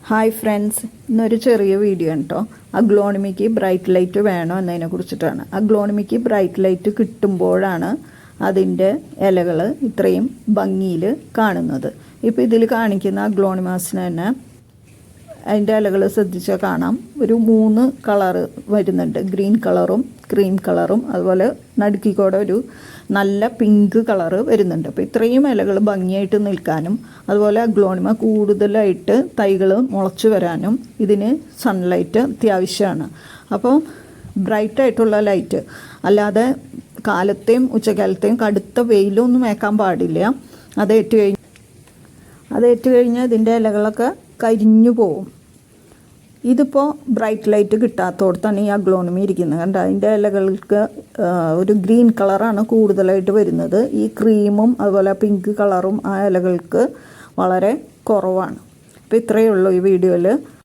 Hi friends, ഇന്നൊരു ചെറിയ video ആണ് കേട്ടോ. അഗ്ലോണിമയ്ക്ക് ബ്രൈറ്റ് ലൈറ്റ് വേണോ എന്നതിനെ കുറിച്ചിട്ടാണ്. അഗ്ലോണിമയ്ക്ക് ബ്രൈറ്റ് ലൈറ്റ് കിട്ടുമ്പോഴാണ് അതിൻ്റെ ഇലകൾ ഇത്രയും ഭംഗിയിൽ കാണുന്നത്. ഇപ്പോൾ ഇതിൽ കാണിക്കുന്ന അഗ്ലോണിമാസിന് തന്നെ അതിൻ്റെ ഇലകൾ ശ്രദ്ധിച്ചാൽ കാണാം, ഒരു 3 കളറ് വരുന്നുണ്ട്. ഗ്രീൻ കളറും ക്രീം കളറും അതുപോലെ നടുക്കിക്കൂടെ ഒരു നല്ല പിങ്ക് കളറ് വരുന്നുണ്ട്. അപ്പോൾ ഇത്രയും ഇലകൾ ഭംഗിയായിട്ട് നിൽക്കാനും അതുപോലെ അഗ്ലോണിമ കൂടുതലായിട്ട് തൈകൾ മുളച്ചു വരാനും ഇതിന് സൺലൈറ്റ് അത്യാവശ്യമാണ്. അപ്പോൾ ബ്രൈറ്റായിട്ടുള്ള ലൈറ്റ്, അല്ലാതെ കാലത്തെയും ഉച്ചക്കാലത്തെയും കടുത്ത വെയിലൊന്നും ഏക്കാൻ പാടില്ല. അതേറ്റ് കഴിഞ്ഞാൽ ഇതിൻ്റെ ഇലകളൊക്കെ കരിഞ്ഞു പോവും. ഇതിപ്പോൾ ബ്രൈറ്റ് ലൈറ്റ് കിട്ടാത്തടത്താണ് ഈ അഗ്ലോണിമ ഇരിക്കുന്നത്. കണ്ട, അതിൻ്റെ ഇലകൾക്ക് ഒരു ഗ്രീൻ കളറാണ് കൂടുതലായിട്ട് വരുന്നത്. ഈ ക്രീമും അതുപോലെ പിങ്ക് കളറും ആ ഇലകൾക്ക് വളരെ കുറവാണ്. അപ്പോൾ ഇത്രയേ ഉള്ളൂ ഈ വീഡിയോയിൽ.